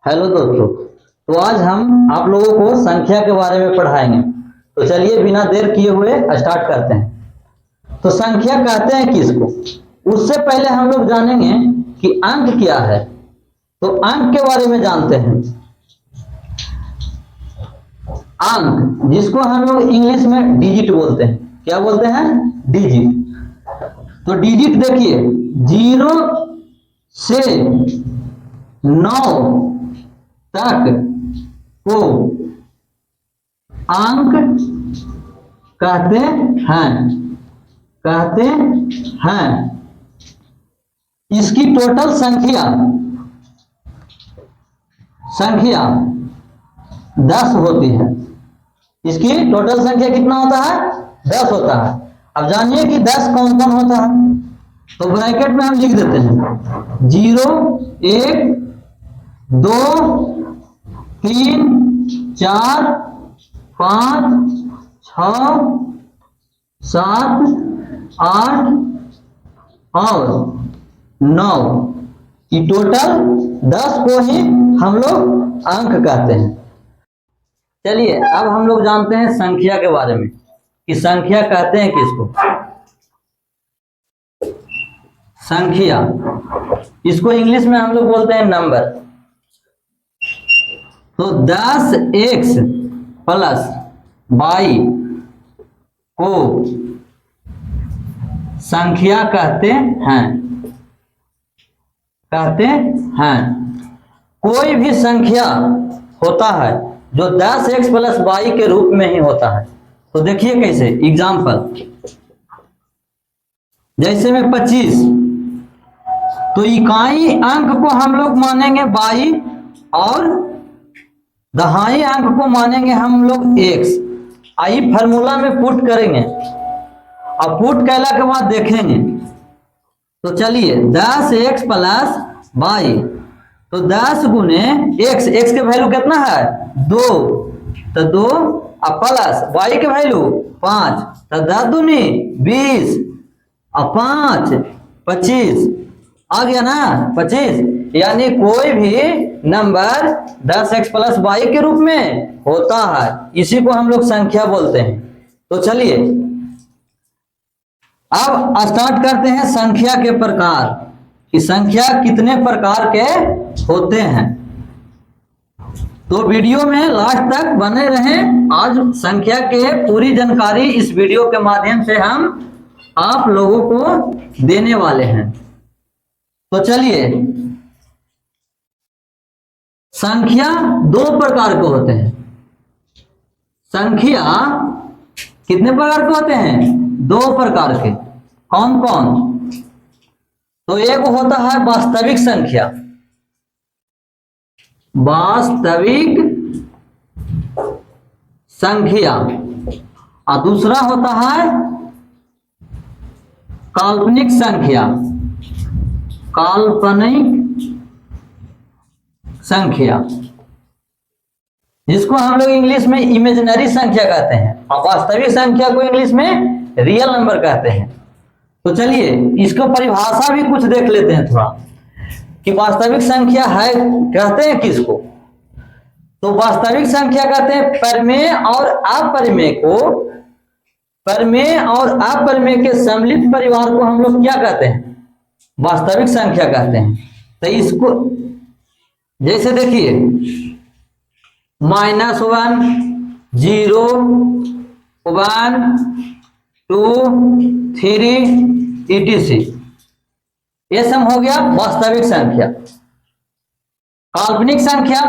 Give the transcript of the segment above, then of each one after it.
Hello दोस्तों, तो आज हम आप लोगों को संख्या के बारे में पढ़ाएंगे। तो चलिए बिना देर किए हुए स्टार्ट करते हैं। तो संख्या कहते हैं किसको? उससे पहले हम लोग जानेंगे कि अंक क्या है। तो अंक के बारे में जानते हैं। अंक जिसको हम लोग इंग्लिश में डिजिट बोलते हैं। क्या बोलते हैं? डिजिट। तो डिजिट देखिए, 0 से 9 तक को अंक कहते हैं। इसकी टोटल संख्या 10 होती है। इसकी टोटल संख्या कितना होता है? 10 होता है। अब जानिए कि 10 कौन कौन होता है। तो ब्रैकेट में हम लिख देते हैं 0 1 2 3 4 5 6 7 8 और 9। ये टोटल 10 को ही हम लोग अंक कहते हैं। चलिए अब हम लोग जानते हैं संख्या के बारे में कि संख्या कहते हैं किसको। संख्या इसको इंग्लिश में हम लोग बोलते हैं नंबर। तो 10x प्लस y को संख्या कहते हैं। कोई भी संख्या होता है जो 10x प्लस y के रूप में ही होता है। तो देखिए कैसे, एग्जाम्पल जैसे में 25, तो इकाई अंक को हम लोग मानेंगे y और दहाई अंक को मानेंगे हम लोग x। आई फार्मूला में पुट करेंगे और पुट कैला के बाद देखेंगे। तो चलिए 10x प्लस y, तो 10 गुने x के वैल्यू कितना है? 2, तो 2 और प्लस y के वैल्यू 5, तो 10 दूनी 20 और 5 25 आ गया ना 25। यानी कोई भी नंबर 10x प्लस y के रूप में होता है। इसी को हम लोग संख्या बोलते हैं। तो चलिए अब स्टार्ट करते हैं संख्या के प्रकार कि संख्या कितने प्रकार के होते हैं। तो वीडियो में लास्ट तक बने रहें। आज संख्या के पूरी जानकारी इस वीडियो के माध्यम से हम आप लोगों को देने वाले हैं। तो चलिए, संख्या 2 प्रकार के होते हैं। संख्या कितने प्रकार के होते हैं? 2 प्रकार के। कौन कौन? तो एक होता है वास्तविक संख्या, और दूसरा होता है काल्पनिक संख्या, जिसको हम लोग इंग्लिश में इमेजिनरी संख्या कहते हैं और वास्तविक संख्या को इंग्लिश में रियल नंबर कहते हैं। तो चलिए इसको परिभाषा भी कुछ देख लेते हैं थोड़ा कि वास्तविक संख्या है कहते हैं किसको। तो वास्तविक संख्या कहते हैं परिमेय और अपरिमेय के सम्मिलित परिवार को हम लोग क्या कहते हैं? वास्तविक संख्या कहते हैं। तो इसको जैसे देखिए -1 0 1 2 3 etc। ये सब हो गया वास्तविक संख्या। काल्पनिक संख्या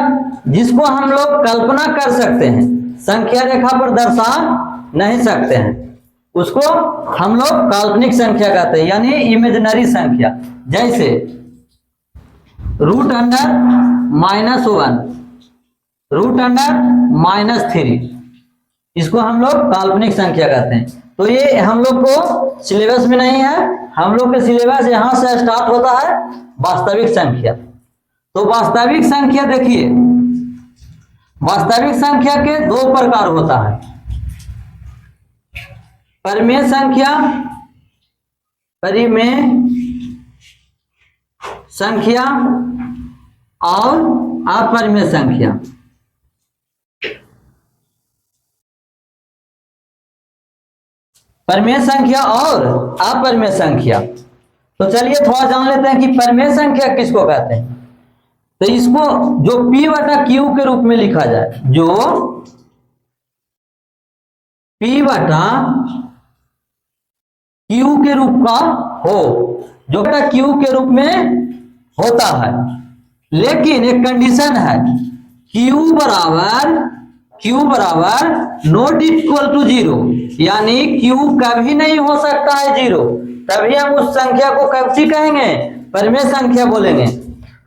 जिसको हम लोग कल्पना कर सकते हैं, संख्या रेखा पर दर्शा नहीं सकते हैं, उसको हम लोग काल्पनिक संख्या कहते हैं, यानी इमेजिनरी संख्या। जैसे √1 √-3, इसको हम लोग काल्पनिक संख्या कहते हैं। तो ये हम लोग को सिलेबस में नहीं है। हम लोग के सिलेबस यहां से स्टार्ट होता है वास्तविक संख्या। तो वास्तविक संख्या देखिए, वास्तविक संख्या के 2 प्रकार होता है। परिमेय संख्या और अपरिमेय संख्या। परिमेय संख्या और अपरिमेय संख्या। तो चलिए थोड़ा जान लेते हैं कि परिमेय संख्या किसको कहते हैं। तो इसको जो P बटा Q के रूप में लिखा जाए, जो P बटा Q के रूप का हो, जो बटा Q के रूप में होता है, लेकिन एक कंडीशन है, Q बराबर नॉट इक्वल टू 0, यानी Q कभी नहीं हो सकता है 0, तभी हम उस संख्या को कैसी कहेंगे, परिमेय संख्या बोलेंगे।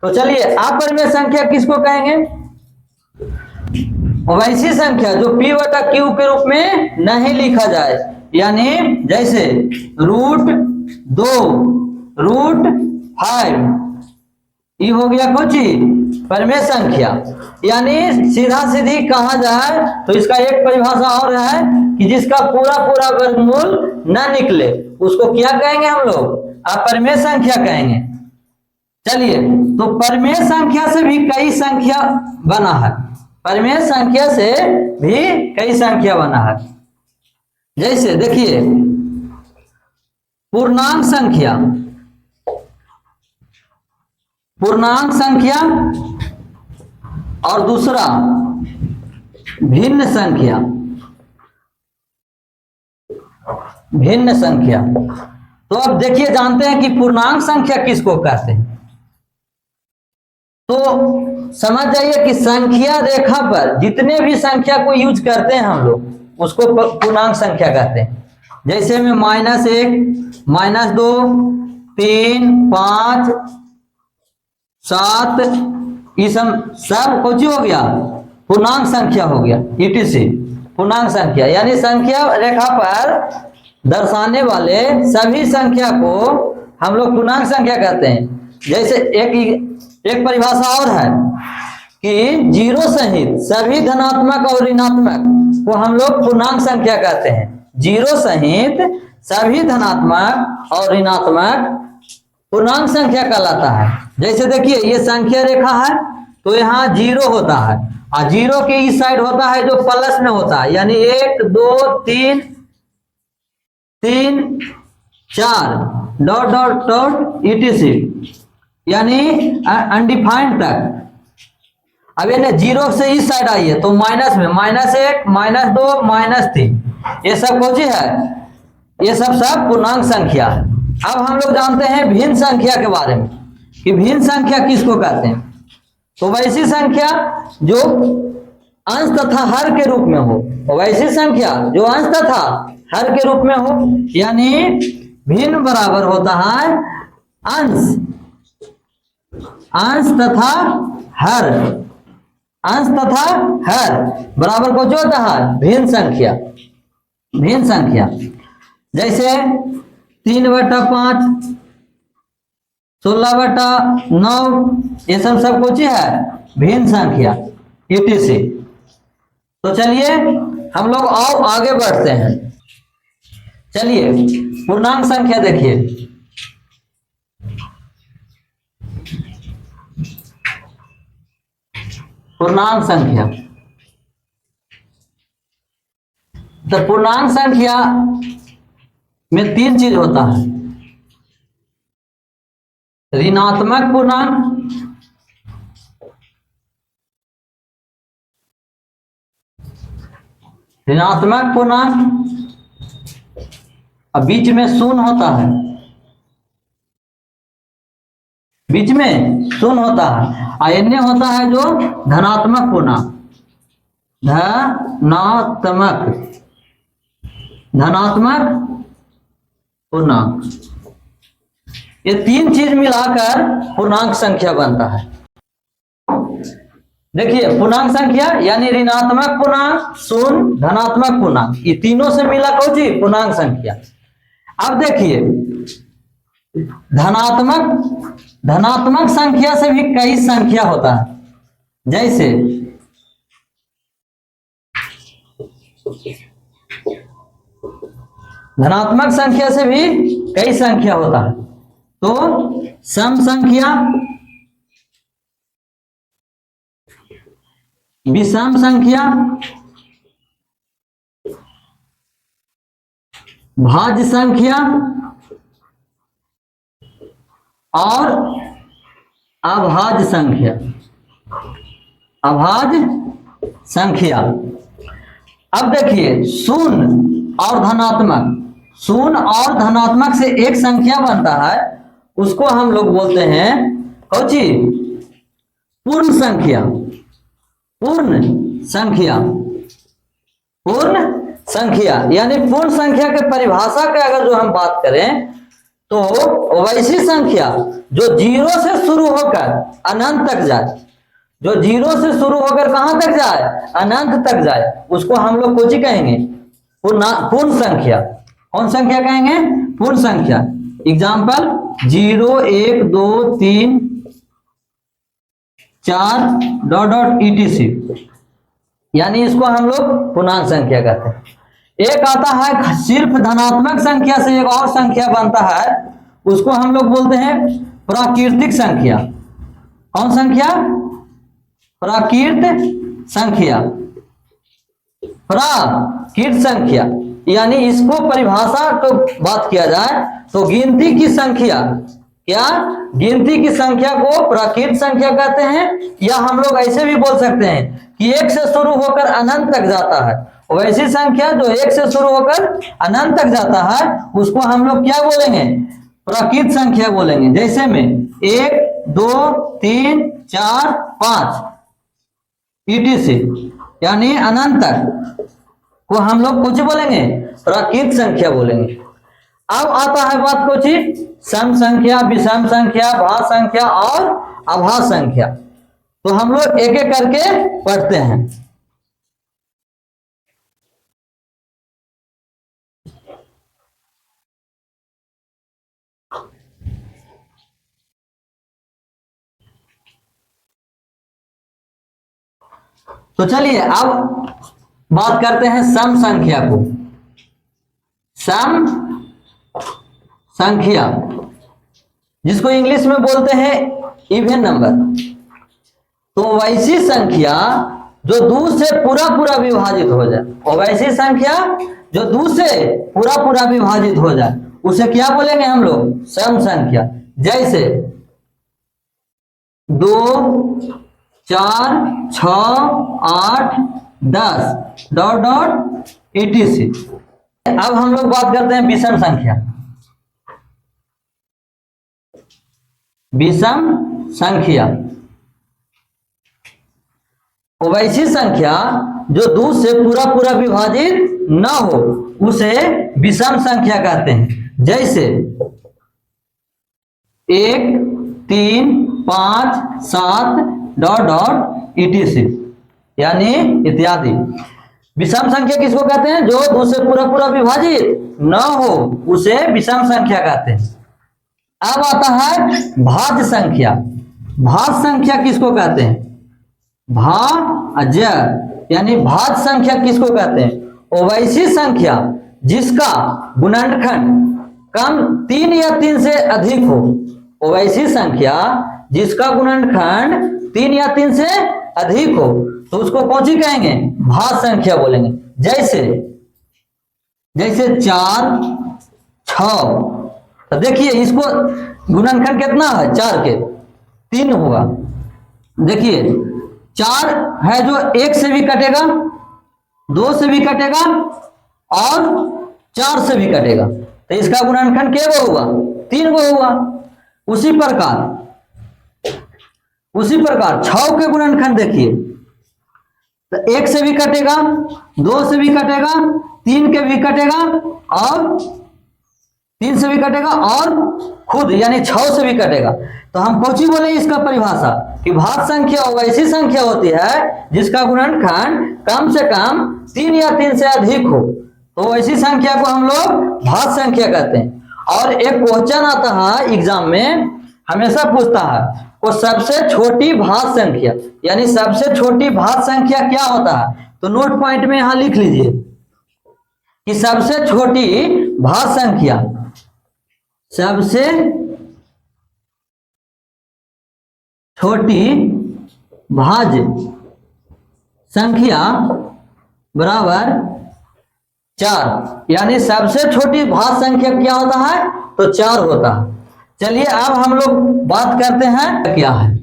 तो चलिए अपरिमेय संख्या किसको कहेंगे, वैसी संख्या जो P बटा Q के रूप में नहीं लिखा जाए, यानी जैसे √2 √5, ये हो गया कुछ परिमेय संख्या। यानी सीधा सीधी कहा जाए तो इसका एक परिभाषा और है कि जिसका पूरा पूरा वर्गमूल न निकले उसको क्या कहेंगे हम लोग, अपरिमेय संख्या कहेंगे। चलिए, तो परिमेय संख्या से भी कई संख्या बना है, परिमेय संख्या से भी कई संख्या बना है। जैसे देखिए पूर्णांक संख्या, पूर्णांक संख्या और दूसरा भिन्न संख्या, भिन्न संख्या। तो अब देखिए जानते हैं कि पूर्णांक संख्या किसको कहते हैं। तो समझ जाइए कि संख्या रेखा पर जितने भी संख्या को यूज करते हैं हम लोग उसको पूर्णांक संख्या कहते हैं। जैसे में -1 -2 3 5 7, ये सब कुछ हो गया, पूर्णांक संख्या हो गया, etc पूर्णांक संख्या। यानी संख्या रेखा पर दर्शाने वाले सभी संख्या को हम लोग पूर्णांक संख्या कहते हैं। जैसे एक परिभाषा और है कि 0 सहित सभी धनात्मक और ऋणात्मक को हम लोग पूर्णांक संख्या कहते हैं। 0 सहित सभी धनात्मक और ऋणात्मक पूर्णांक संख्या कहलाता है। जैसे देखिए ये संख्या रेखा है तो यहाँ 0 होता है, और 0 के इस साइड होता है जो प्लस में होता है, यानी 1 2 3 3 4 डॉट डॉट डॉट etc, यानी अनडिफाइंड तक। अब ये 0 से इस साइड आइए तो माइनस में -1 -2 -3, ये सब कौन सी है, ये सब पूर्णांक संख्या है। अब हम लोग जानते हैं भिन्न संख्या के बारे में कि भिन्न संख्या किसको कहते हैं। तो वैसी संख्या जो अंश तथा हर के रूप में हो, वैसी संख्या जो अंश तथा हर के रूप में हो, यानी भिन्न बराबर होता है अंश, अंश तथा हर, अंश तथा हर बराबर को जो होता है भिन्न संख्या, भिन्न संख्या। जैसे 3/5 16/9, ये सब कुछ है भिन्न संख्या, etc। तो चलिए हम लोग आओ आगे बढ़ते हैं। चलिए पूर्णांक संख्या देखिए, पूर्णांक संख्या। तो पूर्णांक संख्या में 3 चीज होता है, ऋणात्मक पूर्णांक, ऋणात्मक पूर्णांक, और बीच में शून्य होता है, बीच में शून्य होता है, और अन्य होता है जो धनात्मक पूर्णांक, धनात्मक, धनात्मक पूर्णांक। ये 3 चीज मिलाकर पूर्णांक संख्या बनता है। देखिए पूर्णांक संख्या यानी ऋणात्मक पूर्णांक, शून्य, धनात्मक पूर्णांक, ये तीनों से मिला कौन सी पूर्णांक संख्या। अब देखिए धनात्मक संख्या से भी कई संख्या होता है। जैसे धनात्मक संख्या से भी कई संख्या होता है। तो सम संख्या, विषम संख्या, भाज्य संख्या और अभाज्य संख्या। अभाज्य संख्या। अब देखिए शून्य और धनात्मक, शून्य और धनात्मक से एक संख्या बनता है, उसको हम लोग बोलते हैं कौची? पूर्ण संख्या। पूर्ण संख्या। पूर्ण संख्या यानी पूर्ण संख्या के परिभाषा के अगर जो हम बात करें तो वैसी संख्या जो जीरो से शुरू होकर अनंत तक जाए, जो जीरो से शुरू होकर कहां तक जाए? अनंत तक जाए, उसको हम लोग कौची कहेंगे? पूर्ण संख्या। कौन संख्या कहेंगे? पूर्ण संख्या। एग्जाम्पल 0 1 2 3 4 ... etc, यानी इसको हम लोग पूर्णांक संख्या कहते हैं। एक आता है सिर्फ धनात्मक संख्या से एक और संख्या बनता है, उसको हम लोग बोलते हैं प्राकृतिक संख्या। कौन संख्या? प्राकृत संख्या। प्राकृत संख्या यानी इसको परिभाषा को बात किया जाए तो गिनती की संख्या, क्या? गिनती की संख्या को प्राकृत संख्या कहते हैं, या हम लोग ऐसे भी बोल सकते हैं कि एक से शुरू होकर अनंत तक जाता है, वैसी संख्या जो एक से शुरू होकर अनंत तक जाता है उसको हम लोग क्या बोलेंगे? प्राकृत संख्या बोलेंगे। जैसे में 1 2 3 4 5 etc, यानी अनंत तक को हम लोग कुछ बोलेंगे? प्राकृत संख्या बोलेंगे। अब आता है बात कुछ सम संख्या, विषम संख्या, भाज्य संख्या और अभाज्य संख्या। तो हम लोग एक एक करके पढ़ते हैं। तो चलिए अब बात करते हैं सम संख्या को। सम संख्या जिसको इंग्लिश में बोलते हैं इवन नंबर। तो वैसी संख्या जो 2 से पूरा पूरा विभाजित हो जाए, और वैसी संख्या जो 2 से पूरा पूरा विभाजित हो जाए उसे क्या बोलेंगे हम लोग? सम संख्या। जैसे 2 4 6 8 10 ... etc। अब हम लोग बात करते हैं विषम संख्या। विषम संख्या वैसी संख्या जो 2 से पूरा पूरा विभाजित न हो उसे विषम संख्या कहते हैं। जैसे 1 3 5 7 ... etc, यानी इत्यादि। विषम संख्या किसको कहते हैं? जो 2 से पूरा पूरा विभाजित न हो उसे विषम संख्या कहते हैं। अब आता है भाज्य संख्या। भाज्य संख्या किसको कहते हैं? भाज्य यानी भाज्य संख्या किसको कहते हैं? वैसी संख्या जिसका गुणनखंड कम 3 या 3 से अधिक हो। वैसी संख्या जिसका गुणनखंड 3 या 3 से अधिक हो तो उसको कौन सी कहेंगे? भाज्य संख्या बोलेंगे। जैसे 4 6, तो देखिए इसको गुणनखंड कितना है? 4 के 3 होगा। देखिए 4 है जो 1 से भी कटेगा, 2 से भी कटेगा और 4 से भी कटेगा, तो इसका गुणनखंड क्या होगा? 3 गो होगा। उसी प्रकार 6 के गुणनखंड देखिए, तो 1 से भी कटेगा, 2 से भी कटेगा, 3 के भी कटेगा और 3 से भी कटेगा और खुद यानी 6 से भी कटेगा। तो हम कौन सी बोले इसका परिभाषा कि भाज्य संख्या वैसी संख्या होती है जिसका गुणनखंड कम से कम 3 या 3 से अधिक हो, तो वैसी संख्या को हम लोग भाज्य संख्या कहते हैं। और एक क्वेश्चन आता है एग्जाम में, हमेशा पूछता है वो सबसे छोटी भाज्य संख्या, यानी सबसे छोटी भाज्य संख्या क्या होता है? तो नोट पॉइंट में यहां लिख लीजिए कि सबसे छोटी भाज्य संख्या, सबसे छोटी भाज्य संख्या बराबर 4, यानी सबसे छोटी भाज्य संख्या क्या होता है, तो 4 होता है। चलिए अब हम लोग बात करते हैं क्या है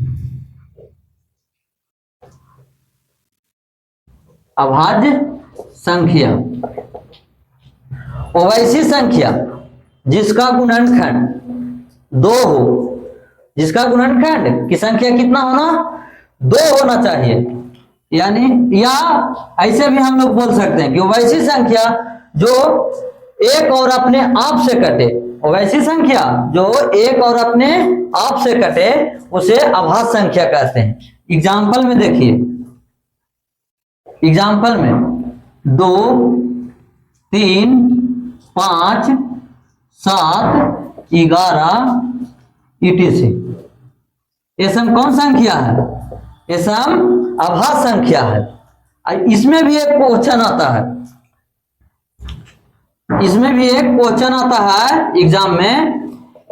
अभाज्य संख्या। वो वैसी संख्या जिसका गुणनखंड 2 हो, जिसका गुणनखंड की संख्या कितना होना, 2 होना चाहिए। यानी या ऐसे भी हम लोग बोल सकते हैं कि वो वैसी संख्या जो एक और अपने आप से कटे, वो वैसी संख्या जो एक और अपने आप से कटे उसे अभाज्य संख्या कहते हैं। एग्जाम्पल में देखिए, एग्जाम्पल में 2, 3, 5, 7, 11 etc। ये सब कौन संख्या है, ये सब अभाज्य संख्या है। इसमें भी एक क्वेश्चन आता है, इसमें भी एक क्वेश्चन आता है एग्जाम में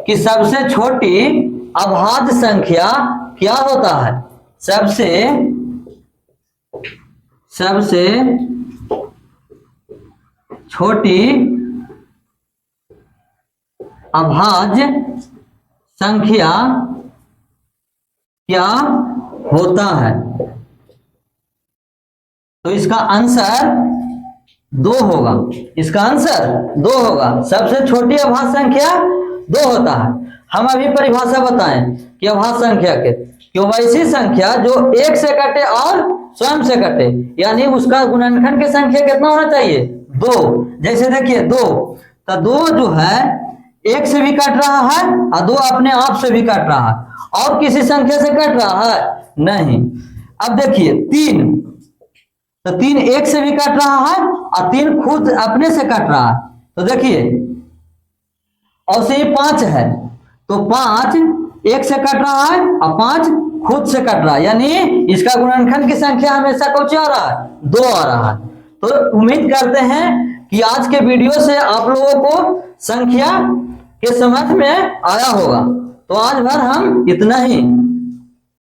कि सबसे छोटी अभाज्य संख्या क्या होता है। सबसे छोटी अभाज्य संख्या क्या होता है, तो इसका आंसर 2 होगा। इसका आंसर 2 होगा। सबसे छोटी अभाज्य संख्या 2 होता है। हम अभी परिभाषा बताएं कि अभाज्य संख्या के कि वैसी संख्या जो एक से कटे और स्वयं से कटे, यानी उसका गुणनखंड की संख्या कितना होना चाहिए, 2। जैसे देखिए 2, तो 2 जो है एक से भी कट रहा है और 2 अपने आप से भी कट रहा है, और किसी संख्या से कट रहा है नहीं। अब देखिए 3, तो 3 एक से भी कट रहा है और 3 खुद अपने से कट रहा है। तो देखिए और से 5 है, तो 5 एक से कट रहा है और 5 खुद से कट रहा है, यानी इसका गुणनखंड की संख्या हमेशा कौन सी आ रहा है, 2 आ रहा है। तो उम्मीद करते हैं कि आज के वीडियो से आप लोगों को संख्या के समझ में आया होगा। तो आज भर हम इतना ही।